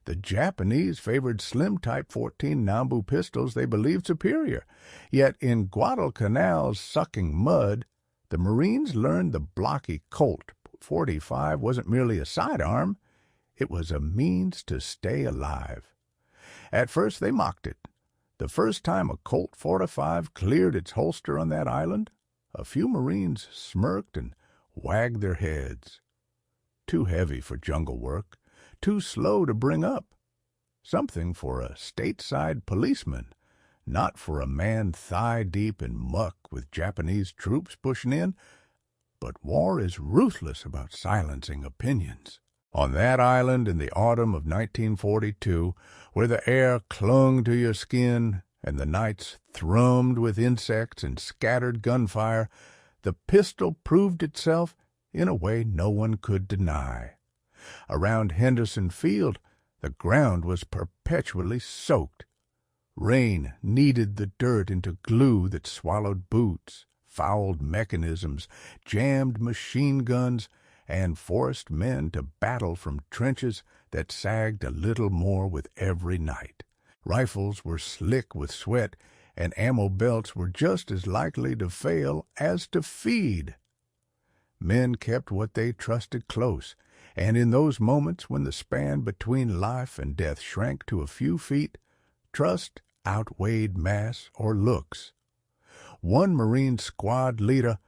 The Japanese favored slim Type 14 Nambu pistols they believed superior, yet in Guadalcanal's sucking mud, the Marines learned the blocky Colt .45 wasn't merely a sidearm, it was a means to stay alive. At first they mocked it. The first time a Colt .45 cleared its holster on that island, a few Marines smirked and wagged their heads. Too heavy for jungle work, too slow to bring up. Something for a stateside policeman, not for a man thigh-deep in muck with Japanese troops pushing in. But war is ruthless about silencing opinions. On that island in the autumn of 1942, where the air clung to your skin and the nights thrummed with insects and scattered gunfire, the pistol proved itself in a way no one could deny. Around Henderson Field, the ground was perpetually soaked. Rain kneaded the dirt into glue that swallowed boots, fouled mechanisms, jammed machine guns, and forced men to battle from trenches that sagged a little more with every night. Rifles were slick with sweat, and ammo belts were just as likely to fail as to feed. Men kept what they trusted close, and in those moments when the span between life and death shrank to a few feet, trust outweighed mass or looks. One Marine squad leader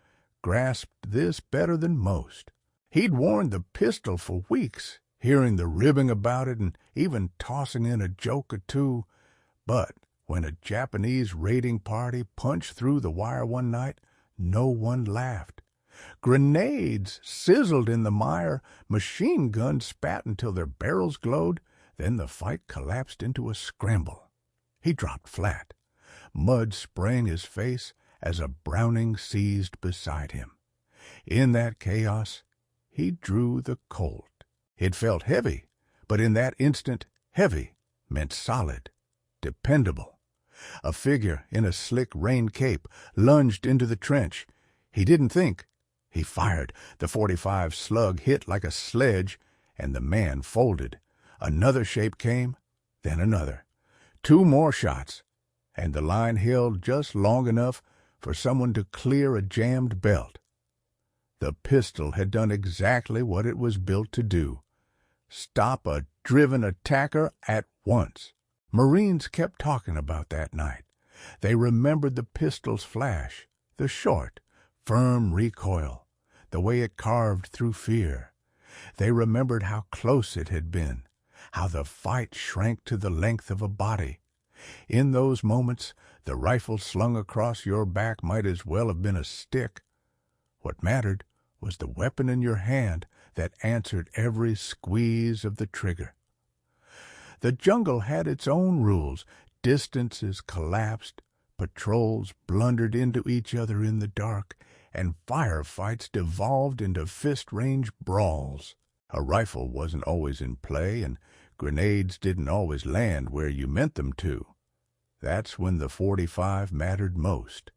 grasped this better than most. He'd worn the pistol for weeks, hearing the ribbing about it and even tossing in a joke or two. But when a Japanese raiding party punched through the wire one night, no one laughed. Grenades sizzled in the mire, machine guns spat until their barrels glowed, then the fight collapsed into a scramble. He dropped flat. Mud sprang his face as a Browning seized beside him. In that chaos, he drew the Colt. It felt heavy, but in that instant, heavy meant solid, dependable. A figure in a slick rain cape lunged into the trench. He didn't think. He fired. The .45 slug hit like a sledge, and the man folded. Another shape came, then another. 2 more shots, and the line held just long enough for someone to clear a jammed belt. The pistol had done exactly what it was built to do: stop a driven attacker at once. Marines kept talking about that night. They remembered the pistol's flash, the short, firm recoil, the way it carved through fear. They remembered how close it had been, how the fight shrank to the length of a body. In those moments, the rifle slung across your back might as well have been a stick. What mattered was the weapon in your hand that answered every squeeze of the trigger. The jungle had its own rules. Distances collapsed, patrols blundered into each other in the dark, and firefights devolved into fist-range brawls. A rifle wasn't always in play, and grenades didn't always land where you meant them to. That's when the .45 mattered most.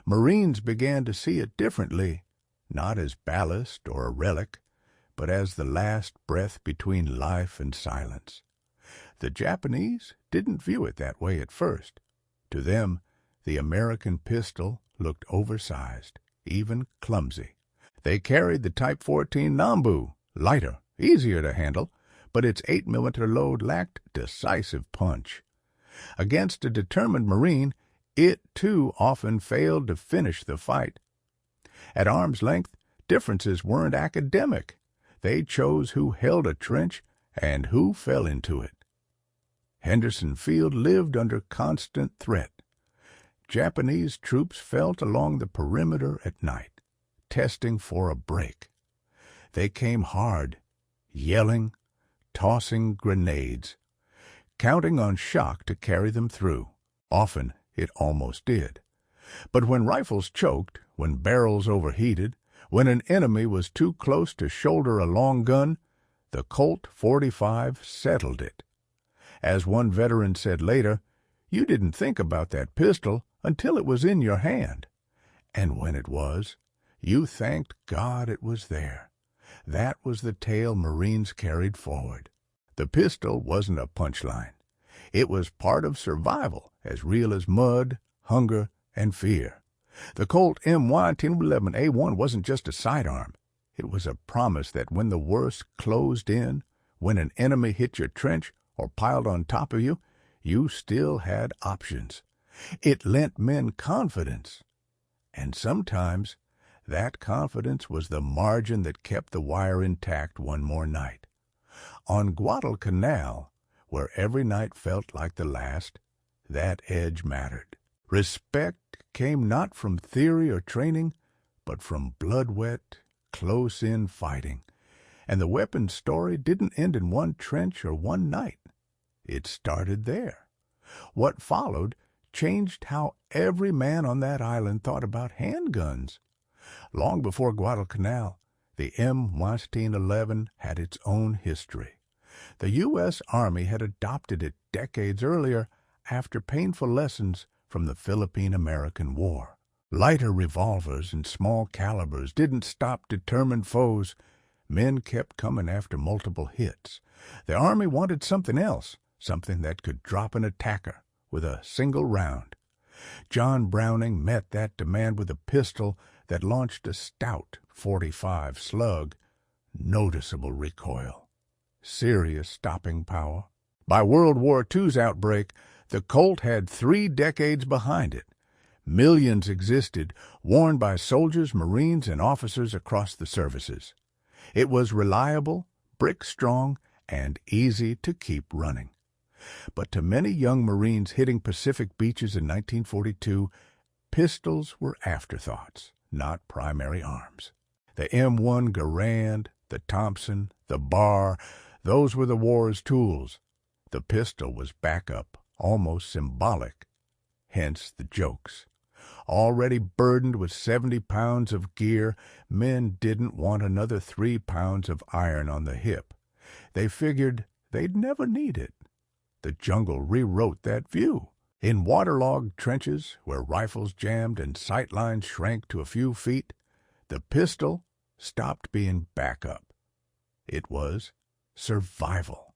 Marines began to see it differently, not as ballast or a relic, but as the last breath between life and silence. The Japanese didn't view it that way at first. To them, the American pistol looked oversized, even clumsy. They carried the Type 14 Nambu, lighter, easier to handle, but its 8mm load lacked decisive punch. Against a determined Marine, it too often failed to finish the fight. At arm's length, differences weren't academic. They chose who held a trench and who fell into it. Henderson Field lived under constant threat. Japanese troops felt along the perimeter at night, testing for a break. They came hard, yelling, tossing grenades, counting on shock to carry them through. Often it almost did. But when rifles choked, when barrels overheated, when an enemy was too close to shoulder a long gun, the Colt .45 settled it. As one veteran said later, you didn't think about that pistol until it was in your hand. And when it was, you thanked God it was there. That was the tale Marines carried forward. The pistol wasn't a punchline. It was part of survival, as real as mud, hunger, and fear. The Colt MY-1011A1 wasn't just a sidearm. It was a promise that when the worst closed in, when an enemy hit your trench or piled on top of you, you still had options. It lent men confidence. And sometimes that confidence was the margin that kept the wire intact one more night. On Guadalcanal, where every night felt like the last, that edge mattered. Respect came not from theory or training, but from blood-wet, close-in fighting. And the weapons story didn't end in one trench or one night. It started there. What followed changed how every man on that island thought about handguns. Long before Guadalcanal, the M1911 had its own history. The U.S. Army had adopted it decades earlier after painful lessons from the Philippine-American War. Lighter revolvers and small calibers didn't stop determined foes. Men kept coming after multiple hits. The Army wanted something else, something that could drop an attacker with a single round. John Browning met that demand with a pistol that launched a stout .45 slug, noticeable recoil, serious stopping power. By World War II's outbreak, the Colt had 3 decades behind it. Millions existed, worn by soldiers, Marines, and officers across the services. It was reliable, brick-strong, and easy to keep running. But to many young Marines hitting Pacific beaches in 1942, pistols were afterthoughts, not primary arms. The M1 Garand, the Thompson, the Bar, those were the war's tools. The pistol was backup, almost symbolic, hence the jokes. Already burdened with 70 pounds of gear, men didn't want another 3 pounds of iron on the hip. They figured they'd never need it. The jungle rewrote that view. In waterlogged trenches, where rifles jammed and sightlines shrank to a few feet, the pistol stopped being backup. It was survival.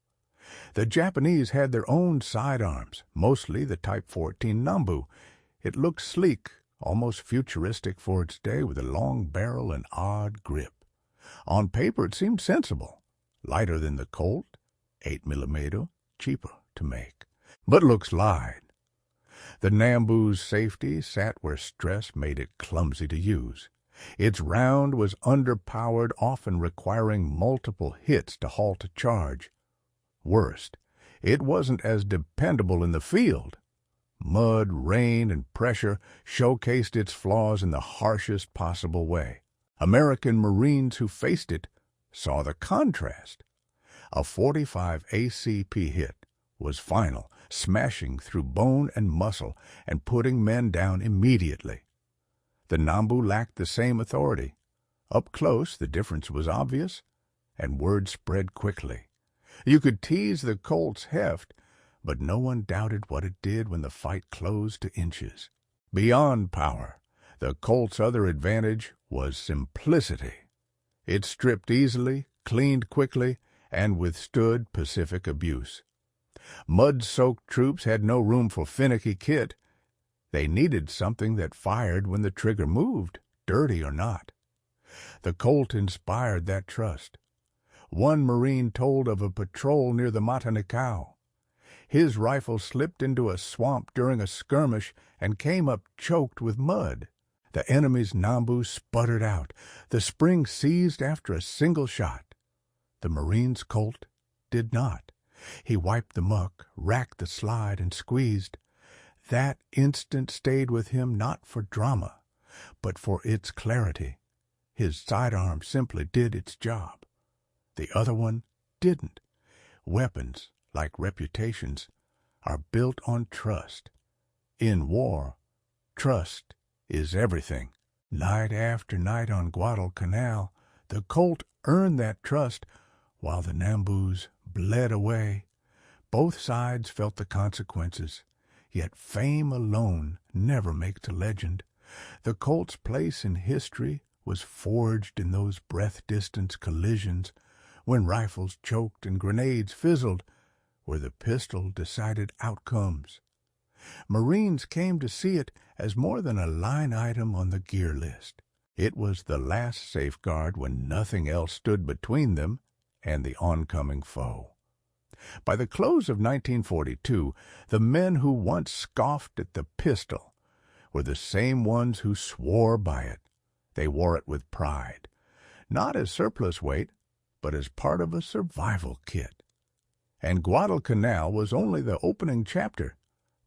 The Japanese had their own sidearms, mostly the Type 14 Nambu. It looked sleek, almost futuristic for its day, with a long barrel and odd grip. On paper it seemed sensible. Lighter than the Colt, 8mm, cheaper to make. But looks lied. The Nambu's safety sat where stress made it clumsy to use. Its round was underpowered, often requiring multiple hits to halt a charge. Worst, it wasn't as dependable in the field. Mud, rain, and pressure showcased its flaws in the harshest possible way. American Marines who faced it saw the contrast. A .45 ACP hit was final, smashing through bone and muscle and putting men down immediately. The Nambu lacked the same authority. Up close, the difference was obvious, and word spread quickly. You could tease the Colt's heft, but no one doubted what it did when the fight closed to inches. Beyond power, the Colt's other advantage was simplicity. It stripped easily, cleaned quickly, and withstood Pacific abuse. Mud-soaked troops had no room for finicky kit. They needed something that fired when the trigger moved, dirty or not. The Colt inspired that trust. One Marine told of a patrol near the Guadalcanal. His rifle slipped into a swamp during a skirmish and came up choked with mud. The enemy's Nambu sputtered out. The spring seized after a single shot. The Marine's Colt did not. He wiped the muck, racked the slide, and squeezed. That instant stayed with him not for drama, but for its clarity. His sidearm simply did its job. The other one didn't. Weapons, like reputations, are built on trust. In war, trust is everything. Night after night on Guadalcanal, the Colt earned that trust while the Nambus bled away. Both sides felt the consequences, yet fame alone never makes a legend. The Colt's place in history was forged in those breath-distance collisions when rifles choked and grenades fizzled, were the pistol-decided outcomes. Marines came to see it as more than a line item on the gear list. It was the last safeguard when nothing else stood between them and the oncoming foe. By the close of 1942, the men who once scoffed at the pistol were the same ones who swore by it. They wore it with pride, not as surplus weight, but as part of a survival kit. And Guadalcanal was only the opening chapter.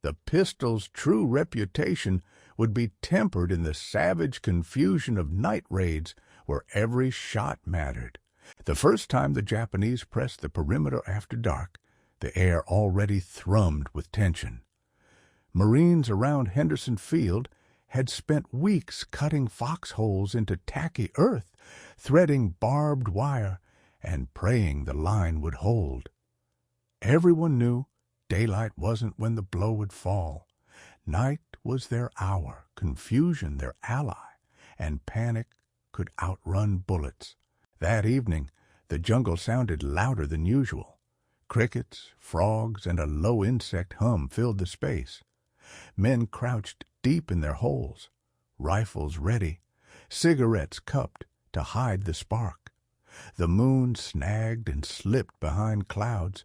The pistol's true reputation would be tempered in the savage confusion of night raids where every shot mattered. The first time the Japanese pressed the perimeter after dark, the air already thrummed with tension. Marines around Henderson Field had spent weeks cutting foxholes into tacky earth, threading barbed wire, and praying the line would hold. Everyone knew daylight wasn't when the blow would fall. Night was their hour, confusion their ally, and panic could outrun bullets. That evening, the jungle sounded louder than usual. Crickets, frogs, and a low insect hum filled the space. Men crouched deep in their holes, rifles ready, cigarettes cupped to hide the spark. The moon snagged and slipped behind clouds,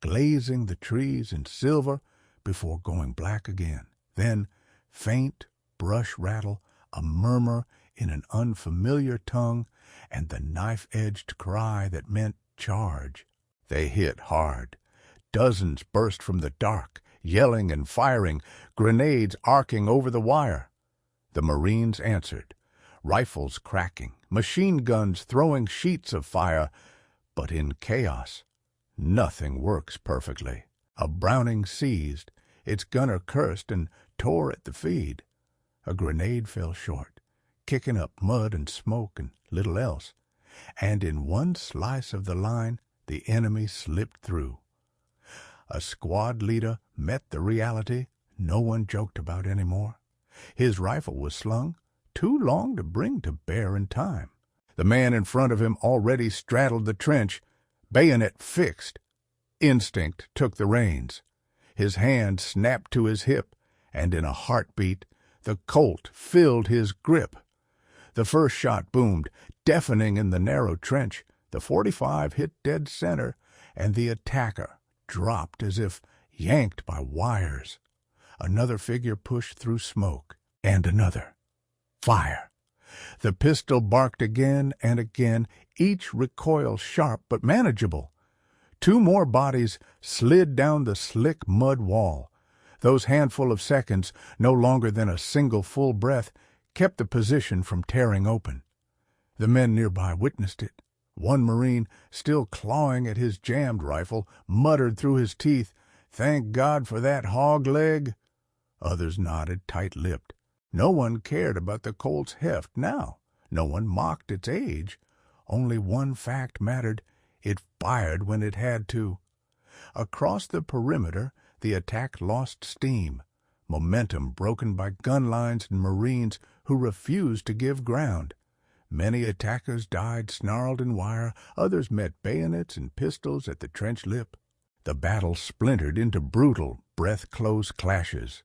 glazing the trees in silver before going black again. Then, faint brush rattle, a murmur in an unfamiliar tongue, and the knife-edged cry that meant charge. They hit hard. Dozens burst from the dark, yelling and firing, grenades arcing over the wire. The Marines answered, rifles cracking, machine guns throwing sheets of fire. But in chaos, nothing works perfectly. A Browning seized, its gunner cursed and tore at the feed. A grenade fell short, kicking up mud and smoke and little else, and in one slice of the line the enemy slipped through. A squad leader met the reality no one joked about anymore. His rifle was slung, too long to bring to bear in time. The man in front of him already straddled the trench, bayonet fixed. Instinct took the reins. His hand snapped to his hip, and in a heartbeat the Colt filled his grip. The first shot boomed, deafening in the narrow trench. The .45 hit dead center, and the attacker dropped as if yanked by wires. Another figure pushed through smoke, and another. Fire! The pistol barked again and again, each recoil sharp but manageable. Two more bodies slid down the slick mud wall. Those handful of seconds, no longer than a single full breath, kept the position from tearing open. The men nearby witnessed it. One Marine, still clawing at his jammed rifle, muttered through his teeth, "Thank God for that hog leg." Others nodded, tight-lipped. No one cared about the Colt's heft now. No one mocked its age. Only one fact mattered. It fired when it had to. Across the perimeter, the attack lost steam, momentum broken by gun lines and Marines who refused to give ground. Many attackers died snarled in wire, others met bayonets and pistols at the trench lip. The battle splintered into brutal, breath-close clashes.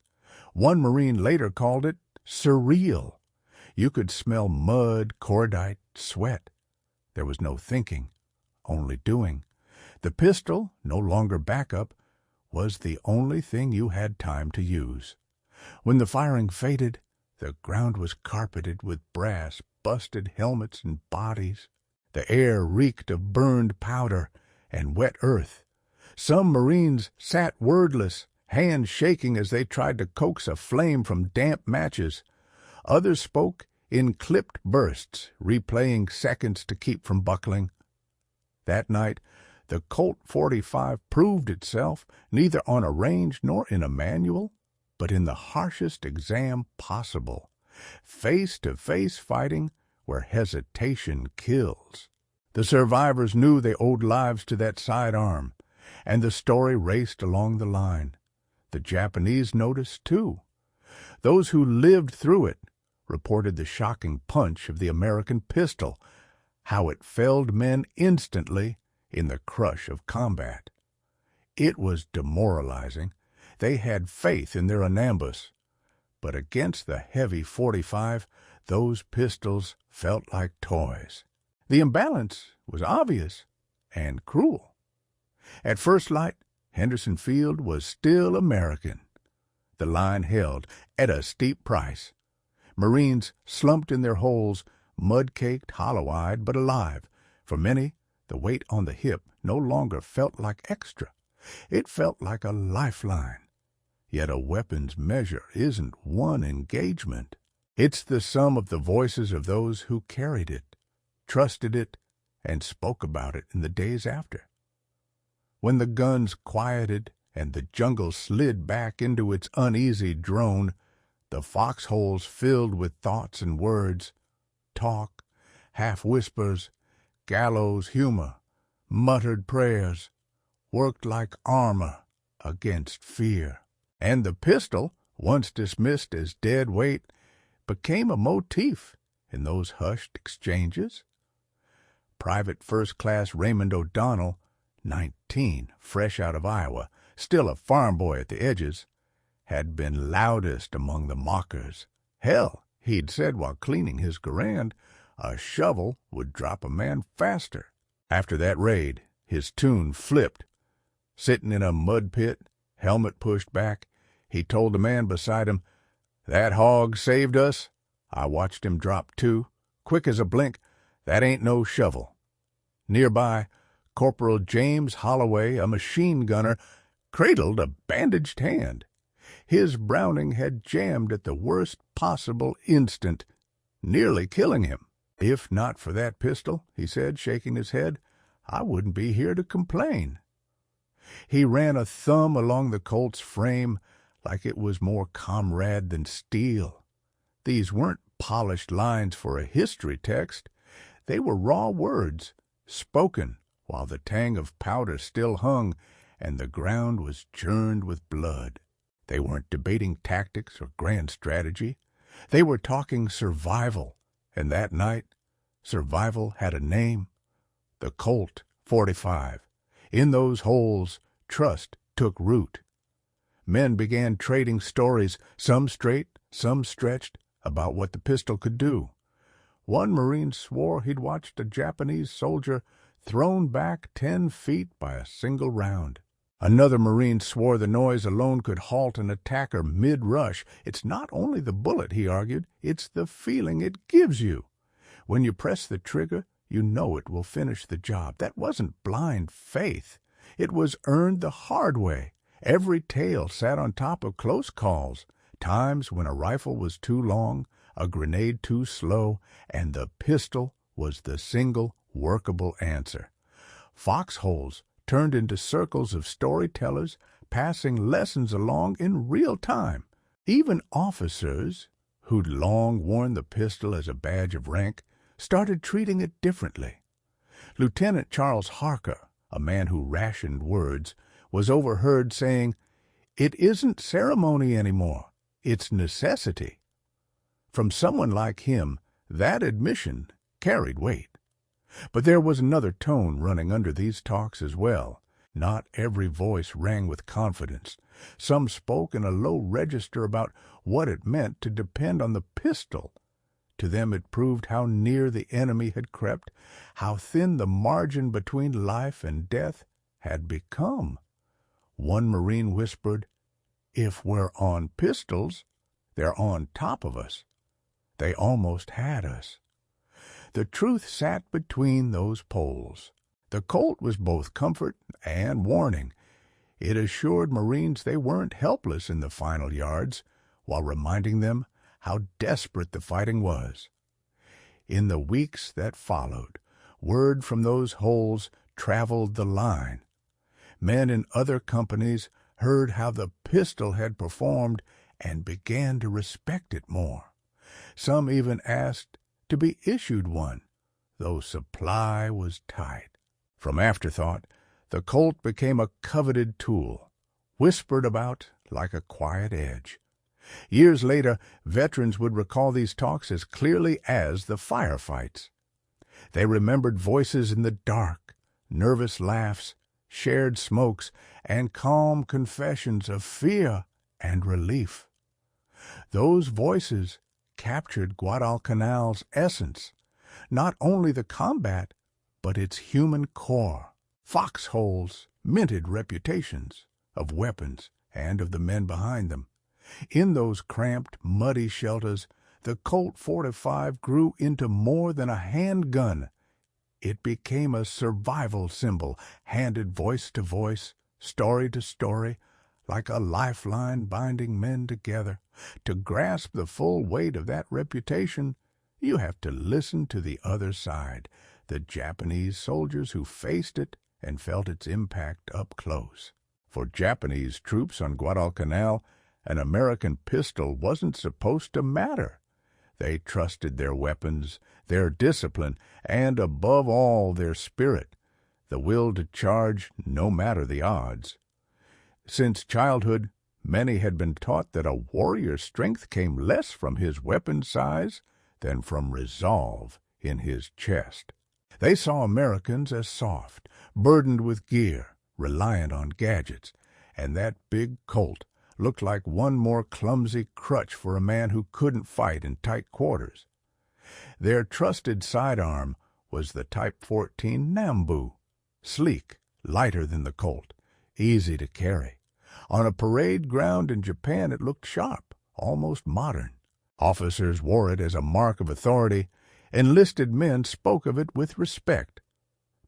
One Marine later called it surreal. You could smell mud, cordite, sweat. There was no thinking, only doing. The pistol, no longer backup, was the only thing you had time to use. When the firing faded, the ground was carpeted with brass, busted helmets and bodies. The air reeked of burned powder and wet earth. Some Marines sat wordless, hands shaking as they tried to coax a flame from damp matches. Others spoke in clipped bursts, replaying seconds to keep from buckling. That night, the Colt .45 proved itself neither on a range nor in a manual, but in the harshest exam possible, face-to-face fighting where hesitation kills. The survivors knew they owed lives to that sidearm, and the story raced along the line. The Japanese noticed, too. Those who lived through it reported the shocking punch of the American pistol, how it felled men instantly in the crush of combat. It was demoralizing. They had faith in their Anambus, but against the heavy .45, those pistols felt like toys. The imbalance was obvious and cruel. At first light, Henderson Field was still American. The line held at a steep price. Marines slumped in their holes, mud-caked, hollow-eyed, but alive. For many, the weight on the hip no longer felt like extra. It felt like a lifeline. Yet a weapon's measure isn't one engagement. It's the sum of the voices of those who carried it, trusted it, and spoke about it in the days after. When the guns quieted and the jungle slid back into its uneasy drone, the foxholes filled with thoughts and words, talk, half-whispers, gallows humor, muttered prayers, worked like armor against fear. And the pistol, once dismissed as dead weight, became a motif in those hushed exchanges. Private First Class Raymond O'Donnell, 19, fresh out of Iowa, still a farm boy at the edges, had been loudest among the mockers. Hell, he'd said while cleaning his Garand, a shovel would drop a man faster. After that raid, his tune flipped. Sitting in a mud pit, helmet pushed back, he told the man beside him, "That hog saved us." I watched him drop too, quick as a blink. That ain't no shovel. Nearby, Corporal James Holloway, a machine gunner, cradled a bandaged hand. His Browning had jammed at the worst possible instant, nearly killing him. "If not for that pistol," he said, shaking his head, "I wouldn't be here to complain." He ran a thumb along the Colt's frame like it was more comrade than steel. These weren't polished lines for a history text. They were raw words, spoken while the tang of powder still hung and the ground was churned with blood. They weren't debating tactics or grand strategy. They were talking survival, and that night, survival had a name: the Colt 45. In those holes, trust took root. Men began trading stories, some straight, some stretched, about what the pistol could do. One Marine swore he'd watched a Japanese soldier thrown back 10 feet by a single round. Another Marine swore the noise alone could halt an attacker mid-rush. It's not only the bullet, he argued, it's the feeling it gives you. When you press the trigger, you know it will finish the job. That wasn't blind faith. It was earned the hard way. Every tale sat on top of close calls, times when a rifle was too long, a grenade too slow, and the pistol was the single workable answer. Foxholes turned into circles of storytellers, passing lessons along in real time. Even officers, who'd long worn the pistol as a badge of rank, started treating it differently. Lieutenant Charles Harker, a man who rationed words, was overheard saying, "It isn't ceremony anymore, it's necessity." From someone like him, that admission carried weight. But there was another tone running under these talks as well. Not every voice rang with confidence. Some spoke in a low register about what it meant to depend on the pistol. To them it proved how near the enemy had crept, how thin the margin between life and death had become. One Marine whispered, "If we're on pistols, they're on top of us. They almost had us." The truth sat between those poles. The Colt was both comfort and warning. It assured Marines they weren't helpless in the final yards, while reminding them how desperate the fighting was. In the weeks that followed, word from those holes traveled the line. Men in other companies heard how the pistol had performed and began to respect it more. Some even asked to be issued one, though supply was tight. From afterthought, the Colt became a coveted tool, whispered about like a quiet edge. Years later, veterans would recall these talks as clearly as the firefights. They remembered voices in the dark, nervous laughs, shared smokes, and calm confessions of fear and relief. Those voices captured Guadalcanal's essence, not only the combat, but its human core. Foxholes minted reputations of weapons and of the men behind them. In those cramped, muddy shelters, the Colt 45 grew into more than a handgun. It became a survival symbol, handed voice to voice, story to story, like a lifeline binding men together. To grasp the full weight of that reputation, you have to listen to the other side, the Japanese soldiers who faced it and felt its impact up close. For Japanese troops on Guadalcanal, an American pistol wasn't supposed to matter. They trusted their weapons, their discipline, and above all their spirit, the will to charge no matter the odds. Since childhood, many had been taught that a warrior's strength came less from his weapon size than from resolve in his chest. They saw Americans as soft, burdened with gear, reliant on gadgets, and that big Colt looked like one more clumsy crutch for a man who couldn't fight in tight quarters. Their trusted sidearm was the Type 14 Nambu, sleek, lighter than the Colt, easy to carry. On a parade ground in Japan it looked sharp, almost modern. Officers wore it as a mark of authority. Enlisted men spoke of it with respect.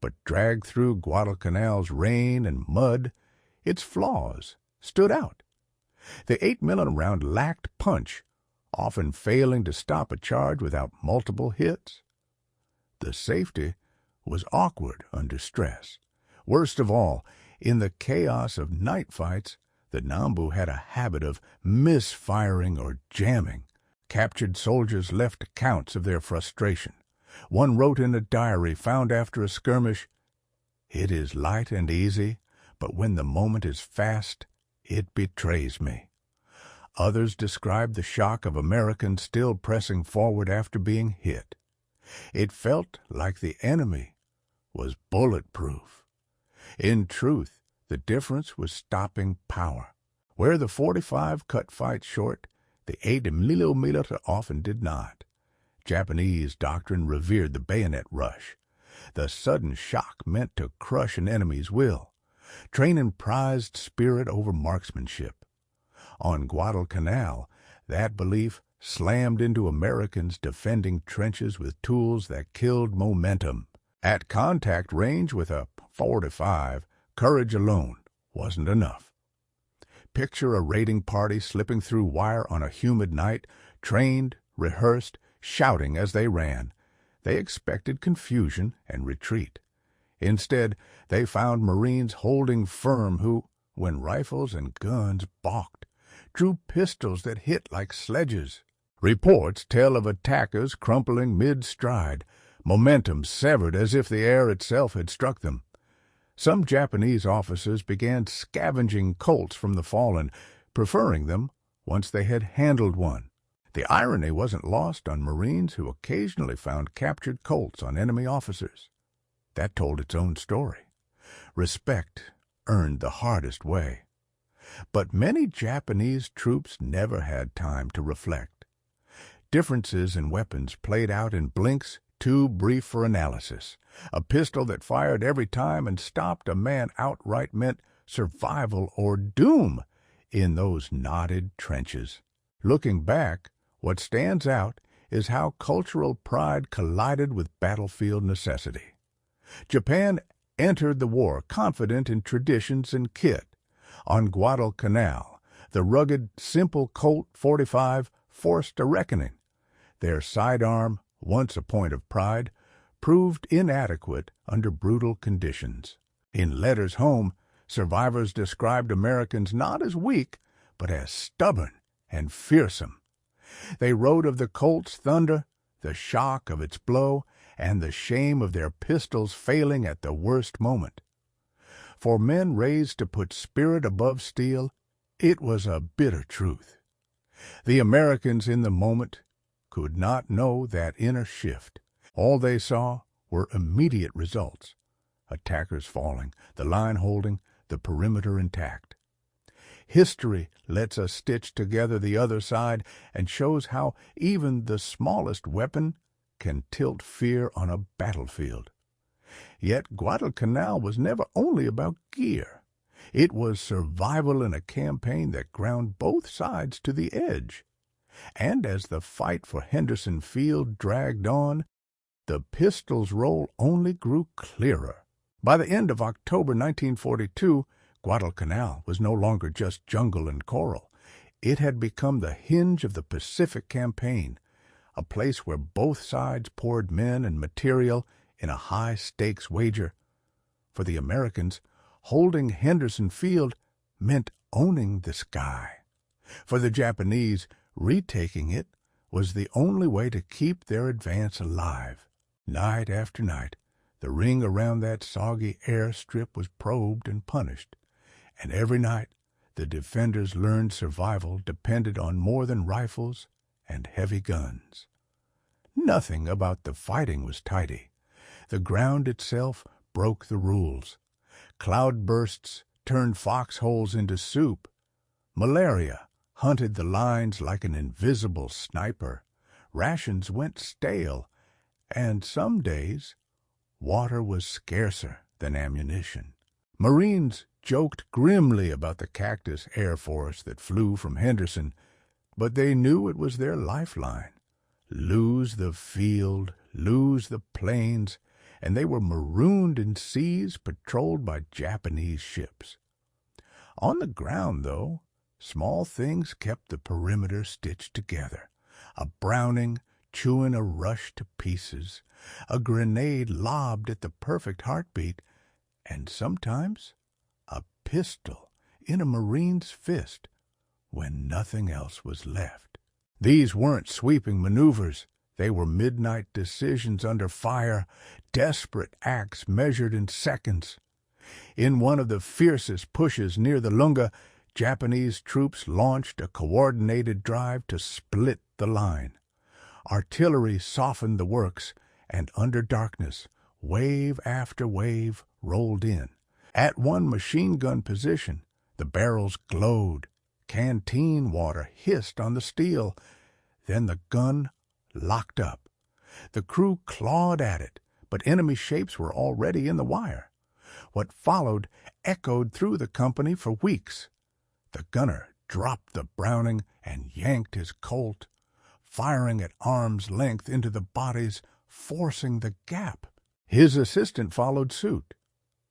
But dragged through Guadalcanal's rain and mud, its flaws stood out. The 8mm round lacked punch, often failing to stop a charge without multiple hits. The safety was awkward under stress. Worst of all, in the chaos of night fights, the Nambu had a habit of misfiring or jamming. Captured soldiers left accounts of their frustration. One wrote in a diary found after a skirmish, "It is light and easy, but when the moment is fast, it betrays me." Others described the shock of Americans still pressing forward after being hit. It felt like the enemy was bulletproof. In truth, the difference was stopping power. Where the 45 cut fights short, the 8mm often did not. Japanese doctrine revered the bayonet rush. The sudden shock meant to crush an enemy's will. Training prized spirit over marksmanship. On Guadalcanal, that belief slammed into Americans defending trenches with tools that killed momentum. At contact range with a 45, courage alone wasn't enough. Picture a raiding party slipping through wire on a humid night, trained, rehearsed, shouting as they ran. They expected confusion and retreat. Instead, they found Marines holding firm who, when rifles and guns balked, drew pistols that hit like sledges. Reports tell of attackers crumpling mid-stride, momentum severed as if the air itself had struck them. Some Japanese officers began scavenging Colts from the fallen, preferring them once they had handled one. The irony wasn't lost on Marines who occasionally found captured Colts on enemy officers. That told its own story. Respect earned the hardest way. But many Japanese troops never had time to reflect. Differences in weapons played out in blinks too brief for analysis. A pistol that fired every time and stopped a man outright meant survival or doom in those knotted trenches. Looking back, what stands out is how cultural pride collided with battlefield necessity. Japan entered the war confident in traditions and kit. On Guadalcanal, the rugged, simple Colt 45 forced a reckoning. Their sidearm, once a point of pride, proved inadequate under brutal conditions. In letters home, survivors described Americans not as weak, but as stubborn and fearsome. They wrote of the Colt's thunder, the shock of its blow, and the shame of their pistols failing at the worst moment. For men raised to put spirit above steel, it was a bitter truth. The Americans in the moment could not know that inner shift. All they saw were immediate results. attackers falling, the line holding, the perimeter intact. History lets us stitch together the other side and shows how even the smallest weapon can tilt fear on a battlefield. Yet Guadalcanal was never only about gear. It was survival in a campaign that ground both sides to the edge. And as the fight for Henderson Field dragged on, the pistol's role only grew clearer. By the end of October 1942, Guadalcanal was no longer just jungle and coral. It had become the hinge of the Pacific Campaign, a place where both sides poured men and material in a high-stakes wager. For the Americans, holding Henderson Field meant owning the sky. For the Japanese, retaking it was the only way to keep their advance alive. Night after night, the ring around that soggy airstrip was probed and punished, and every night the defenders learned survival depended on more than rifles and heavy guns. Nothing about the fighting was tidy. The ground itself broke the rules. Cloudbursts turned foxholes into soup. Malaria hunted the lines like an invisible sniper. Rations went stale, and some days water was scarcer than ammunition. Marines joked grimly about the Cactus Air Force that flew from Henderson, but they knew it was their lifeline. Lose the field, lose the plains, and they were marooned in seas patrolled by Japanese ships. On the ground, though, small things kept the perimeter stitched together. A Browning chewing a rush to pieces, a grenade lobbed at the perfect heartbeat, and sometimes a pistol in a Marine's fist when nothing else was left. These weren't sweeping maneuvers. They were midnight decisions under fire, desperate acts measured in seconds. In one of the fiercest pushes near the Lunga, Japanese troops launched a coordinated drive to split the line. Artillery softened the works, and under darkness, wave after wave rolled in. At one machine gun position, the barrels glowed. Canteen water hissed on the steel. Then the gun locked up. The crew clawed at it, but enemy shapes were already in the wire. What followed echoed through the company for weeks. The gunner dropped the Browning and yanked his Colt, firing at arm's length into the bodies, forcing the gap. His assistant followed suit.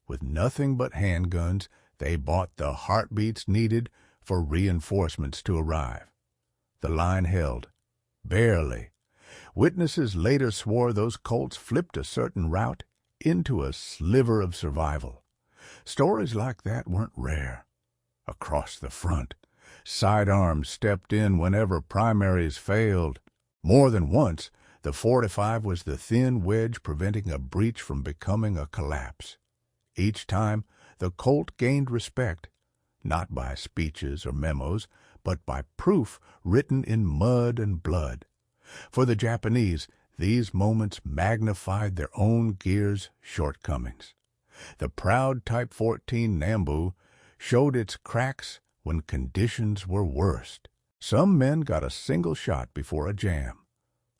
With nothing but handguns, they bought the heartbeats needed for reinforcements to arrive. The line held. Barely. Witnesses later swore those Colts flipped a certain route into a sliver of survival. Stories like that weren't rare. Across the front, sidearms stepped in whenever primaries failed. More than once, the 45 was the thin wedge preventing a breach from becoming a collapse. Each time, the Colt gained respect, not by speeches or memos, but by proof written in mud and blood. For the Japanese, these moments magnified their own gear's shortcomings. The proud Type 14 Nambu showed its cracks when conditions were worst. Some men got a single shot before a jam.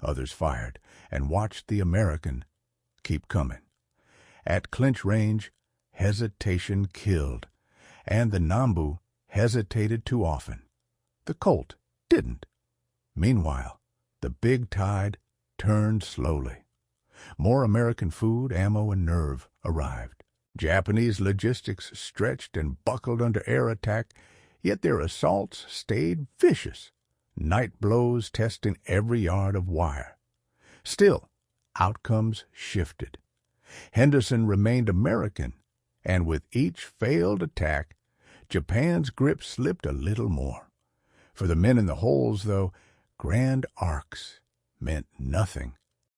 Others fired and watched the American keep coming. At clinch range, hesitation killed, and the Nambu hesitated too often. The Colt didn't. Meanwhile, the big tide turned slowly. More American food, ammo, and nerve arrived. Japanese logistics stretched and buckled under air attack, yet their assaults stayed vicious, night blows testing every yard of wire. Still, outcomes shifted. Henderson remained American, and with each failed attack, Japan's grip slipped a little more. For the men in the holes, though, grand arcs meant nothing.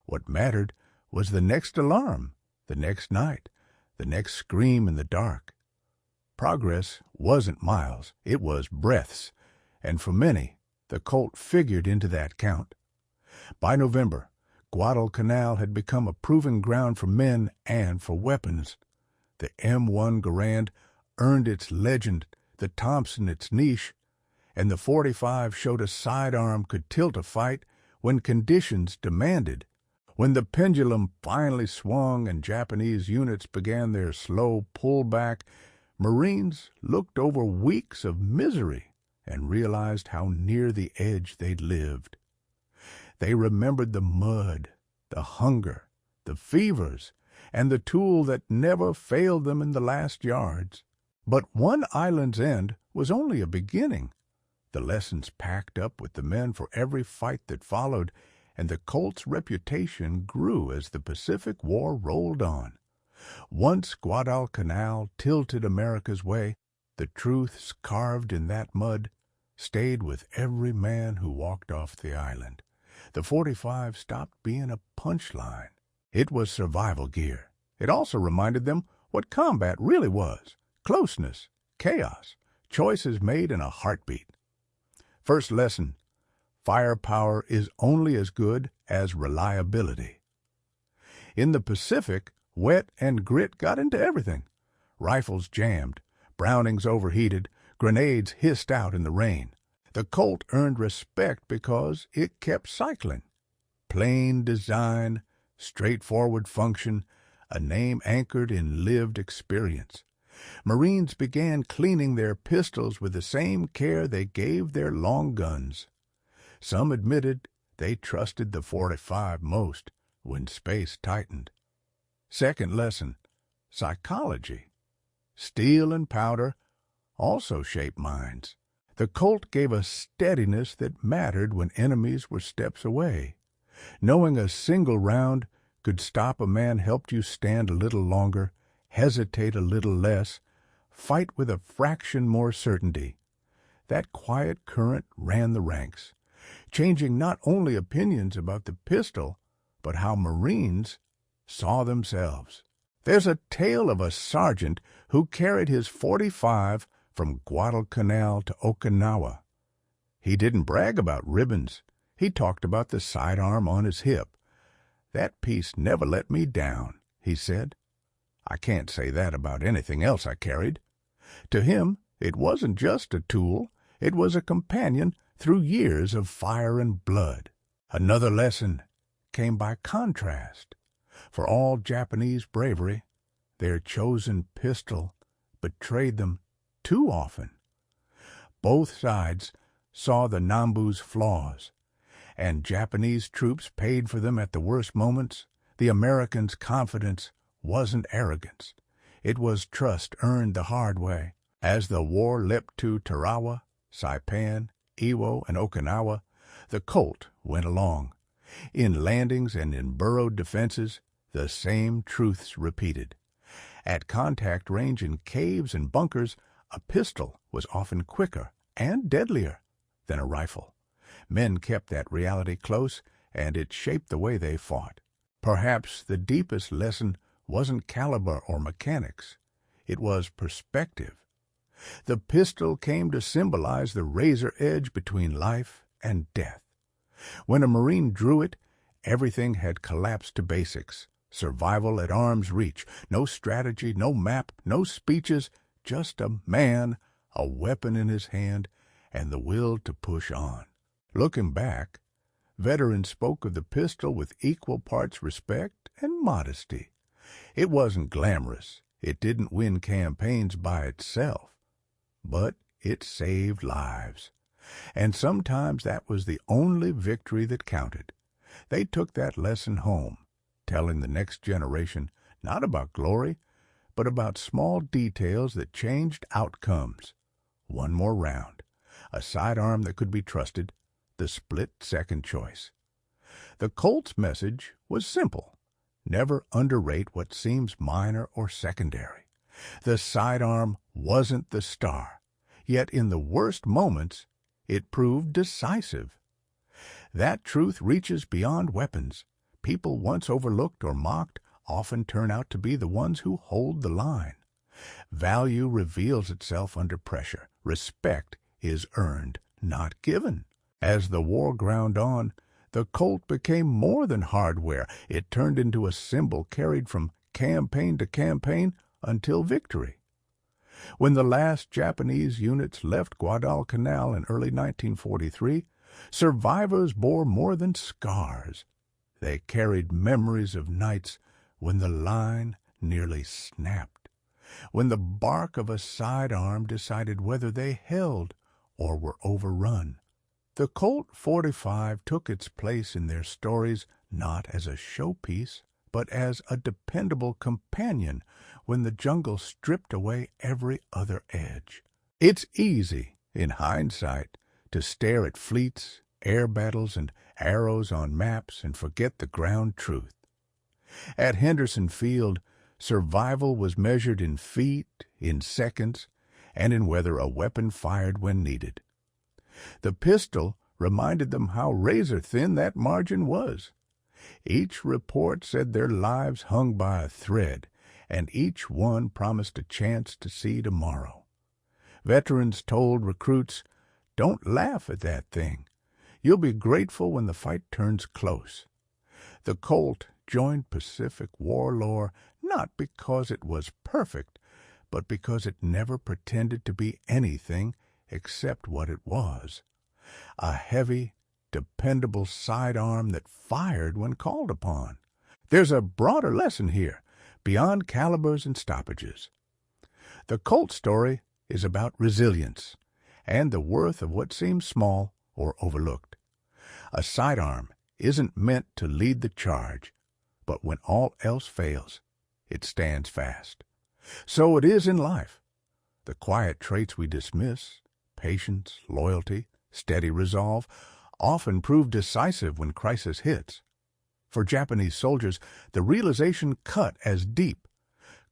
What mattered was the next alarm, the next night, the next scream in the dark. Progress wasn't miles, it was breaths, and for many, the Colt figured into that count. By November, Guadalcanal had become a proving ground for men and for weapons. The M1 Garand earned its legend, the Thompson its niche, and the .45 showed a sidearm could tilt a fight when conditions demanded. When the pendulum finally swung and Japanese units began their slow pullback, Marines looked over weeks of misery and realized how near the edge they'd lived. They remembered the mud, the hunger, the fevers, and the tool that never failed them in the last yards. But one island's end was only a beginning. The lessons packed up with the men for every fight that followed, and the Colt's reputation grew as the Pacific War rolled on. Once Guadalcanal tilted America's way, the truths carved in that mud stayed with every man who walked off the island. The .45 stopped being a punchline. It was survival gear. It also reminded them what combat really was: closeness, chaos, choices made in a heartbeat. First lesson: firepower is only as good as reliability. In the Pacific, wet and grit got into everything. Rifles jammed, Brownings overheated, grenades hissed out in the rain. The Colt earned respect because it kept cycling. Plain design, straightforward function, a name anchored in lived experience. Marines began cleaning their pistols with the same care they gave their long guns. Some admitted they trusted the .45 most when space tightened. Second lesson: psychology. Steel and powder also shape minds. The Colt gave a steadiness that mattered when enemies were steps away. Knowing a single round could stop a man helped you stand a little longer, hesitate a little less, fight with a fraction more certainty. That quiet current ran the ranks, changing not only opinions about the pistol, but how Marines saw themselves. There's a tale of a sergeant who carried his .45 from Guadalcanal to Okinawa. He didn't brag about ribbons. He talked about the sidearm on his hip. "That piece never let me down," he said. "I can't say that about anything else I carried." To him, it wasn't just a tool. It was a companion through years of fire and blood. Another lesson came by contrast. For all Japanese bravery, their chosen pistol betrayed them too often. Both sides saw the Nambu's flaws, and Japanese troops paid for them at the worst moments. The Americans' confidence wasn't arrogance. It was trust earned the hard way. As the war leapt to Tarawa, Saipan, Iwo, and Okinawa, the Colt went along. In landings and in burrowed defenses, the same truths repeated. At contact range in caves and bunkers, a pistol was often quicker and deadlier than a rifle. Men kept that reality close, and it shaped the way they fought. Perhaps the deepest lesson wasn't caliber or mechanics. It was perspective. The pistol came to symbolize the razor edge between life and death. When a Marine drew it, everything had collapsed to basics. Survival at arm's reach. No strategy, no map, no speeches, just a man, a weapon in his hand, and the will to push on. Looking back, veterans spoke of the pistol with equal parts respect and modesty. It wasn't glamorous. It didn't win campaigns by itself. But it saved lives. And sometimes that was the only victory that counted. They took that lesson home, telling the next generation not about glory, but about small details that changed outcomes. One more round, a sidearm that could be trusted, the split-second choice. The Colt's message was simple. Never underrate what seems minor or secondary. The sidearm wasn't the star, yet in the worst moments it proved decisive. That truth reaches beyond weapons. People once overlooked or mocked often turn out to be the ones who hold the line. Value reveals itself under pressure. Respect is earned, not given. As the war ground on, the Colt became more than hardware. It turned into a symbol carried from campaign to campaign until victory. When the last Japanese units left Guadalcanal in early 1943, survivors bore more than scars. They carried memories of nights when the line nearly snapped, when the bark of a sidearm decided whether they held or were overrun. The Colt 45 took its place in their stories not as a showpiece, but as a dependable companion when the jungle stripped away every other edge. It's easy, in hindsight, to stare at fleets, air battles, and arrows on maps and forget the ground truth. At Henderson Field, survival was measured in feet, in seconds, and in whether a weapon fired when needed. The pistol reminded them how razor-thin that margin was. Each report said their lives hung by a thread, and each one promised a chance to see tomorrow. Veterans told recruits, "Don't laugh at that thing. You'll be grateful when the fight turns close." The Colt joined Pacific War lore not because it was perfect, but because it never pretended to be anything except what it was: a heavy, dependable sidearm that fired when called upon. There's a broader lesson here, beyond calibers and stoppages. The Colt story is about resilience and the worth of what seems small or overlooked. A sidearm isn't meant to lead the charge, but when all else fails, it stands fast. So it is in life. The quiet traits we dismiss, patience, loyalty, steady resolve, often prove decisive when crisis hits. For Japanese soldiers, the realization cut as deep.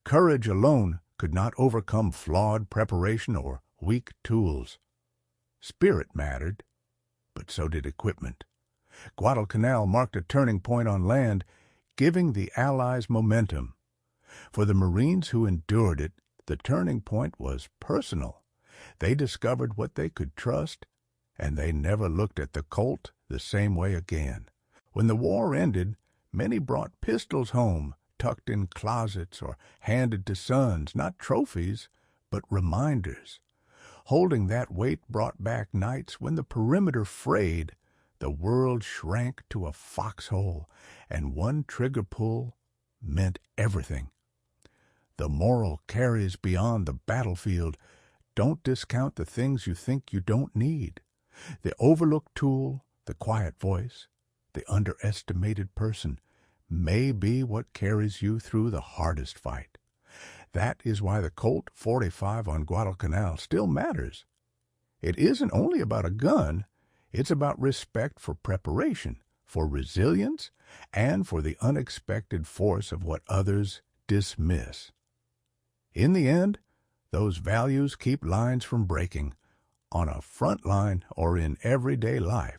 Courage alone could not overcome flawed preparation or weak tools. Spirit mattered, but so did equipment. Guadalcanal marked a turning point on land, giving the Allies momentum. For the Marines who endured it, the turning point was personal. They discovered what they could trust, and they never looked at the Colt the same way again. When the war ended, many brought pistols home, tucked in closets or handed to sons, not trophies, but reminders. Holding that weight brought back nights when the perimeter frayed, the world shrank to a foxhole, and one trigger pull meant everything. The moral carries beyond the battlefield. Don't discount the things you think you don't need. The overlooked tool, the quiet voice, the underestimated person may be what carries you through the hardest fight. That is why the Colt 45 on Guadalcanal still matters. It isn't only about a gun, it's about respect for preparation, for resilience, and for the unexpected force of what others dismiss. In the end, those values keep lines from breaking, on a front line or in everyday life.